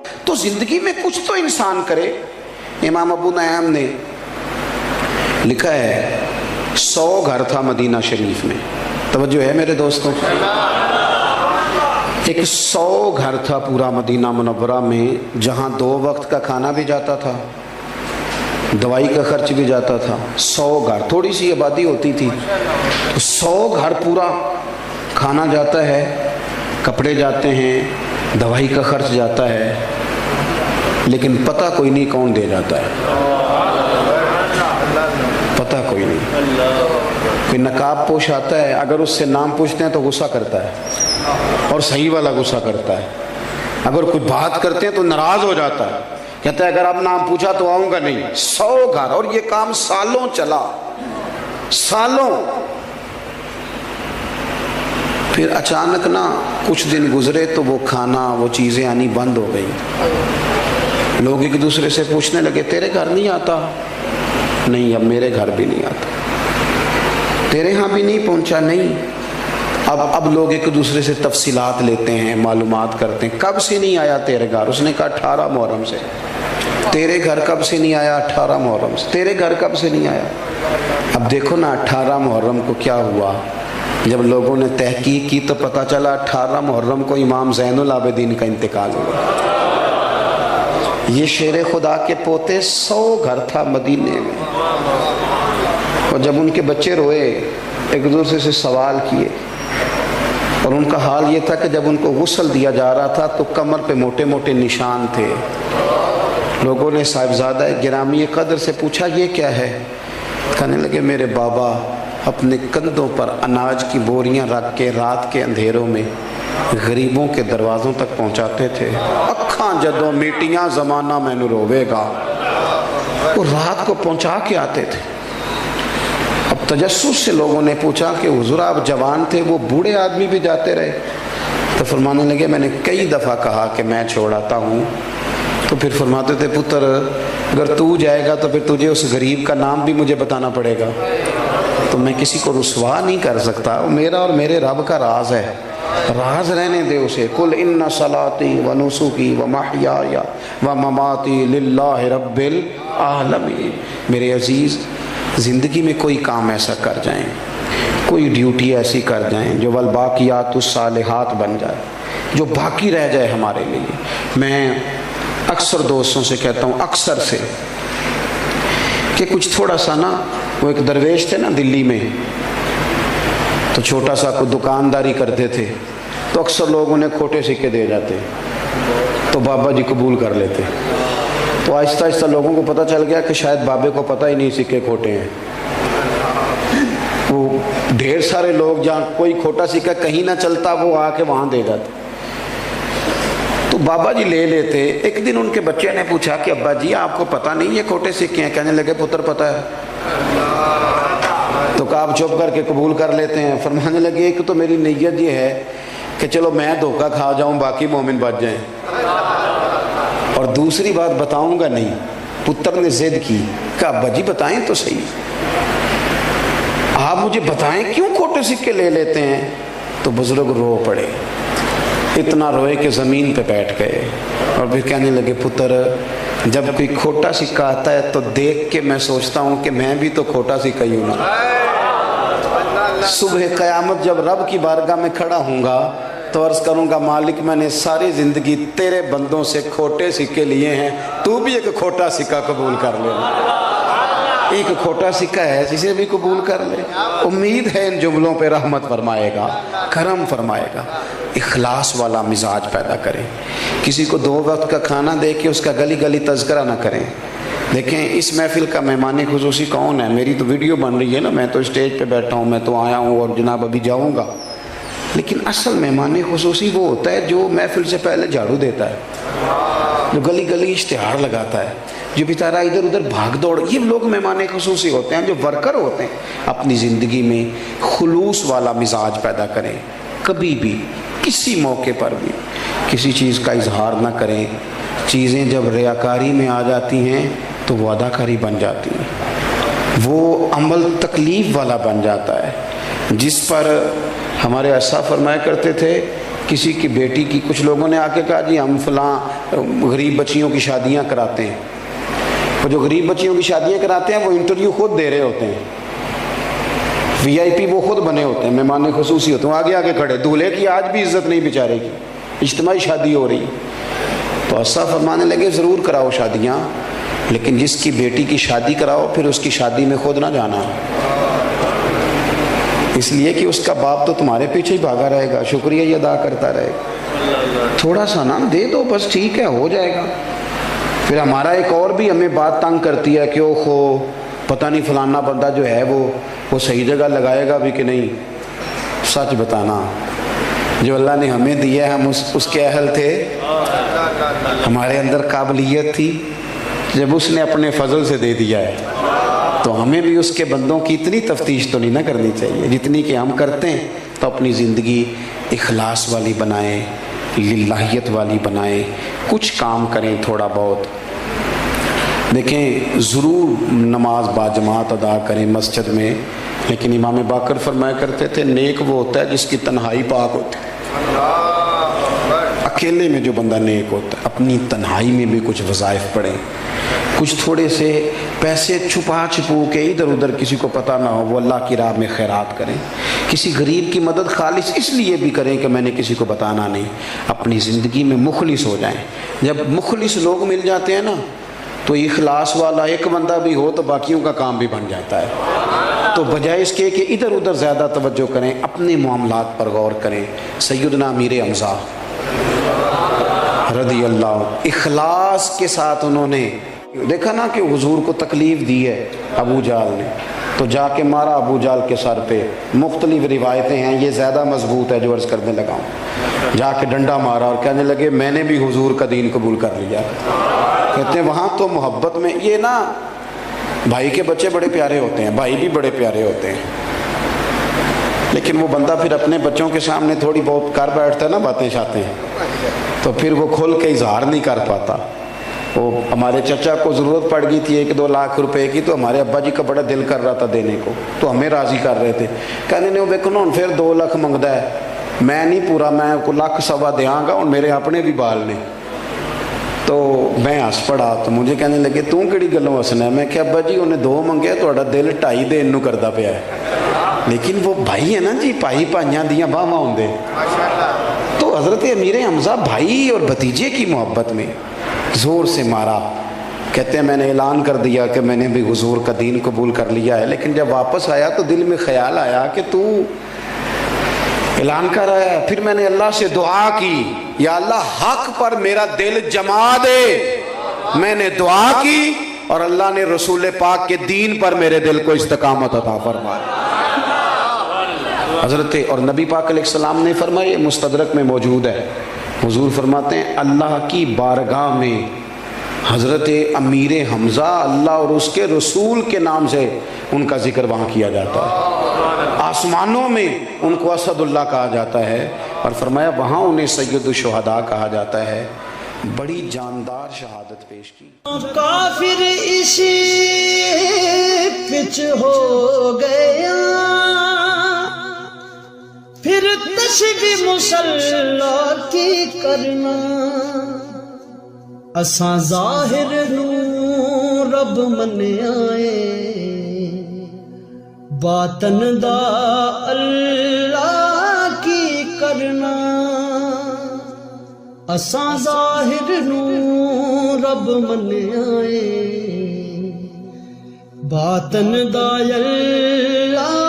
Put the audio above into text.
تو زندگی میں کچھ تو انسان کرے۔ امام ابو نعیم نے لکھا ہے 100 گھر تھا مدینہ شریف میں، توجہ ہے میرے دوستوں، ایک 100 گھر تھا پورا مدینہ منورہ میں، جہاں 2 وقت کا کھانا بھی جاتا تھا، دوائی کا خرچ بھی جاتا تھا۔ 100 گھر، تھوڑی سی آبادی ہوتی تھی، 100 گھر پورا کھانا جاتا ہے، کپڑے جاتے ہیں، دوائی کا خرچ جاتا ہے، لیکن پتہ کوئی نہیں کون دے جاتا ہے، پتہ کوئی نہیں۔ کوئی نقاب پوش آتا ہے، اگر اس سے نام پوچھتے ہیں تو غصہ کرتا ہے، اور صحیح والا غصہ کرتا ہے۔ اگر کوئی بات کرتے ہیں تو ناراض ہو جاتا ہے، کہتا ہے اگر آپ نام پوچھا تو آؤں گا نہیں۔ 100 گھر، اور یہ کام سالوں چلا، سالوں۔ پھر اچانک نا کچھ دن گزرے تو وہ کھانا، وہ چیزیں آنی بند ہو گئی۔ لوگ ایک دوسرے سے پوچھنے لگے تیرے گھر نہیں آتا؟ نہیں، اب میرے گھر بھی نہیں آتا۔ تیرے ہاں بھی نہیں پہنچا؟ نہیں۔ اب لوگ ایک دوسرے سے تفصیلات لیتے ہیں، معلومات کرتے ہیں، کب سے نہیں آیا تیرے گھر؟ اس نے کہا 18 محرم سے۔ تیرے گھر کب سے نہیں آیا؟ 18 محرم سے۔ تیرے گھر کب سے نہیں آیا؟ اب دیکھو نا 18 محرم کو کیا ہوا، جب لوگوں نے تحقیق کی تو پتہ چلا 18 محرم کو امام زین العابدین کا انتقال ہوا۔ یہ شیر خدا کے پوتے 100 گھر تھا مدینے میں، اور جب ان کے بچے روئے، ایک دوسرے سے سوال کیے، اور ان کا حال یہ تھا کہ جب ان کو غسل دیا جا رہا تھا تو کمر پہ موٹے موٹے نشان تھے۔ لوگوں نے صاحبزادہ گرامی قدر سے پوچھا یہ کیا ہے؟ کہنے لگے میرے بابا اپنے کندھوں پر اناج کی بوریاں رکھ کے رات کے اندھیروں میں غریبوں کے دروازوں تک پہنچاتے تھے۔ اکھاں جدوں میٹیاں زمانہ مینوں روے گا، وہ رات کو پہنچا کے آتے تھے۔ اب تجسس سے لوگوں نے پوچھا کہ حضور آپ جوان تھے، وہ بوڑھے آدمی بھی جاتے رہے؟ تو فرمانے لگے میں نے کئی دفعہ کہا کہ میں چھوڑاتا ہوں، تو پھر فرماتے تھے پتر اگر تو جائے گا تو پھر تجھے اس غریب کا نام بھی مجھے بتانا پڑے گا، تو میں کسی کو رسوا نہیں کر سکتا، وہ میرا اور میرے رب کا راز ہے، راز رہنے دے اسے۔ قل ان صلاتی و نسکی و محیای و مماتی للہ رب العالمین۔ میرے عزیز، زندگی میں کوئی کام ایسا کر جائیں، کوئی ڈیوٹی ایسی کر جائیں جو والباقیات الصالحات بن جائے، جو باقی رہ جائے ہمارے لیے۔ میں اکثر دوستوں سے کہتا ہوں، اکثر سے، کہ کچھ تھوڑا سا نا، وہ ایک درویش تھے نا دلی میں، تو چھوٹا سا کوئی دکانداری کرتے تھے، تو اکثر لوگ انہیں کھوٹے سکے دے جاتے، تو بابا جی قبول کر لیتے۔ تو آہستہ آہستہ لوگوں کو پتہ چل گیا کہ شاید بابے کو پتہ ہی نہیں سکے کھوٹے ہیں۔ وہ ڈھیر سارے لوگ جہاں کوئی کھوٹا سکہ کہیں نہ چلتا وہ آ کے وہاں دے جاتے، تو بابا جی لے لیتے۔ ایک دن ان کے بچے نے پوچھا کہ ابا جی آپ کو پتہ نہیں یہ کھوٹے سکے ہیں؟ کہنے لگے پتر پتہ ہے۔ تو کہا آپ چپ کر کے قبول کر لیتے ہیں؟ فرمانے لگے ایک تو میری نیت یہ ہے کہ چلو میں دھوکہ کھا جاؤں باقی مومن بچ جائیں، اور دوسری بات بتاؤں گا نہیں۔ پتر نے ضد کی، کہا ابا جی بتائیں تو صحیح، آپ مجھے بتائیں کیوں کھوٹے سکے لے لیتے ہیں؟ تو بزرگ رو پڑے، اتنا روئے کہ زمین پہ بیٹھ گئے، اور پھر کہنے لگے پتر جب کوئی کھوٹا سکہ آتا ہے تو دیکھ کے میں سوچتا ہوں کہ میں بھی تو کھوٹا سکہ ہی ہوں نا۔ صبح قیامت جب رب کی بارگاہ میں کھڑا ہوں گا تو عرض کروں گا مالک میں نے ساری زندگی تیرے بندوں سے کھوٹے سکے لیے ہیں، تو بھی ایک کھوٹا سکہ قبول کر لے۔ ایک کھوٹا سکہ ہے جسے بھی قبول کر لے۔ امید ہے ان جملوں پہ رحمت فرمائے گا، کرم فرمائے گا۔ اخلاص والا مزاج پیدا کریں، کسی کو 2 وقت کا کھانا دے کے اس کا گلی گلی تذکرہ نہ کریں۔ دیکھیں اس محفل کا مہمان خصوصی کون ہے؟ میری تو ویڈیو بن رہی ہے نا، میں تو اسٹیج پہ بیٹھا ہوں، میں تو آیا ہوں اور جناب ابھی جاؤں گا، لیکن اصل مہمان خصوصی وہ ہوتا ہے جو محفل سے پہلے جھاڑو دیتا ہے، جو گلی گلی اشتہار لگاتا ہے، جو بیچارہ ادھر ادھر بھاگ دوڑ، یہ لوگ مہمان خصوصی ہوتے ہیں، جو ورکر ہوتے ہیں۔ اپنی زندگی میں خلوص والا مزاج پیدا کریں، کبھی بھی کسی موقع پر بھی کسی چیز کا اظہار نہ کریں۔ چیزیں جب ریاکاری میں آ جاتی ہیں تو وہ اداکاری بن جاتی ہیں، وہ عمل تکلیف والا بن جاتا ہے، جس پر ہمارے اسا فرمایا کرتے تھے کسی کی بیٹی کی، کچھ لوگوں نے آ کے کہا جی ہم فلاں غریب بچیوں کی شادیاں کراتے ہیں. وہ جو غریب بچیوں کی شادیاں کراتے ہیں وہ انٹرویو خود دے رہے ہوتے ہیں، VIP وہ خود بنے ہوتے ہیں، مہمان خصوصی ہوتے ہیں، آگے آگے کھڑے، دولہے کی آج بھی عزت نہیں بیچارے کی، اجتماعی شادی ہو رہی. تو اسا فرمانے لگے ضرور کراؤ شادیاں، لیکن جس کی بیٹی کی شادی کراؤ پھر اس کی شادی میں خود نہ جانا، اس لیے کہ اس کا باپ تو تمہارے پیچھے ہی بھاگا رہے گا، شکریہ ہی ادا کرتا رہے گا. تھوڑا سا نام دے دو بس، ٹھیک ہے ہو جائے گا. پھر ہمارا ایک اور بھی ہمیں بات تنگ کرتی ہے کہ اوہو پتہ نہیں فلانا بندہ جو ہے وہ صحیح جگہ لگائے گا بھی کہ نہیں. سچ بتانا، جو اللہ نے ہمیں دیا ہے ہم اس کے اہل تھے، ہمارے اندر قابلیت تھی، جب اس نے اپنے فضل سے دے دیا ہے تو ہمیں بھی اس کے بندوں کی اتنی تفتیش تو نہیں نہ کرنی چاہیے جتنی کہ ہم کرتے ہیں. تو اپنی زندگی اخلاص والی بنائیں، للہیت والی بنائیں، کچھ کام کریں تھوڑا بہت. دیکھیں ضرور نماز باجماعت ادا کریں مسجد میں، لیکن امام باقر فرمایا کرتے تھے نیک وہ ہوتا ہے جس کی تنہائی پاک ہوتی ہے. اکیلے میں جو بندہ نیک ہوتا ہے، اپنی تنہائی میں بھی کچھ وظائف پڑھیں، کچھ تھوڑے سے پیسے چھپا چھپو کے ادھر ادھر کسی کو پتہ نہ ہو وہ اللہ کی راہ میں خیرات کریں. کسی غریب کی مدد خالص اس لیے بھی کریں کہ میں نے کسی کو بتانا نہیں. اپنی زندگی میں مخلص ہو جائیں. جب مخلص لوگ مل جاتے ہیں نا تو اخلاص والا ایک بندہ بھی ہو تو باقیوں کا کام بھی بن جاتا ہے. تو بجائے اس کے کہ ادھر ادھر زیادہ توجہ کریں، اپنے معاملات پر غور کریں. سیدنا امیر حمزہ رضی اللہ اخلاص کے ساتھ انہوں نے دیکھا نا کہ حضور کو تکلیف دی ہے ابو جہل نے، تو جا کے مارا ابو جہل کے سر پہ. مختلف روایتیں ہیں، یہ زیادہ مضبوط ہے جو عرض کرنے لگا ہوں. جا کے ڈنڈا مارا اور کہنے لگے میں نے بھی حضور کا دین قبول کر لیا. کہتے ہیں وہاں تو محبت میں یہ نا بھائی کے بچے بڑے پیارے ہوتے ہیں، بھائی بھی بڑے پیارے ہوتے ہیں، لیکن وہ بندہ پھر اپنے بچوں کے سامنے تھوڑی بہت کر بیٹھتا ہے نا باتیں شاتیں، تو پھر وہ کھل کے اظہار نہیں کر پاتا. وہ ہمارے چچا کو ضرورت پڑ گئی تھی 1-2 لاکھ روپے کی، تو ہمارے ابا جی کا بڑا دل کر رہا تھا دینے کو، تو ہمیں راضی کر رہے تھے. کہنے نے وہ دیکھو نا پھر 2 لاکھ منگتا ہے، میں نہیں پورا، میں کو 1.25 دیاں گا، اور میرے اپنے بھی بال نے. تو میں ہس پڑا تو مجھے کہنے لگے تو کہڑی گلوں ہسنا ہے. میں کہ ابا جی انہیں 2 منگے، تھوڑا دل 2.5 دین نو کردا پیا ہے، لیکن وہ بھائی ہے نا جی، بھائی بھائیاں دیاں باواں ہوندے. تو حضرت امیر حمزہ بھائی اور بھتیجے کی محبت میں زور سے مارا. کہتے ہیں میں نے اعلان کر دیا کہ میں نے بھی حضور کا دین قبول کر لیا ہے، لیکن جب واپس آیا تو دل میں خیال آیا کہ تو اعلان کر رہا ہے. پھر میں نے اللہ سے دعا کی یا اللہ حق پر میرا دل جما دے. میں نے دعا کی اور اللہ نے رسول پاک کے دین پر میرے دل کو استقامت عطا فرمایا. حضرت اور نبی پاک علیہ السلام نے فرمایا، مستدرک میں موجود ہے، حضور فرماتے ہیں اللہ کی بارگاہ میں حضرت امیر حمزہ اللہ اور اس کے رسول کے نام سے ان کا ذکر وہاں کیا جاتا ہے. آسمانوں میں ان کو اسد اللہ کہا جاتا ہے، اور فرمایا وہاں انہیں سید الشہداء کہا جاتا ہے. بڑی جاندار شہادت پیش کی. کافر اسی پچ ہو گیا، پھر تشبیہ مسلح کی کرنا. اساں ظاہر نو رب منیائے، باطن دا اللہ کی کرنا. اساں ظاہر نو رب منیائے، باطن دا اللہ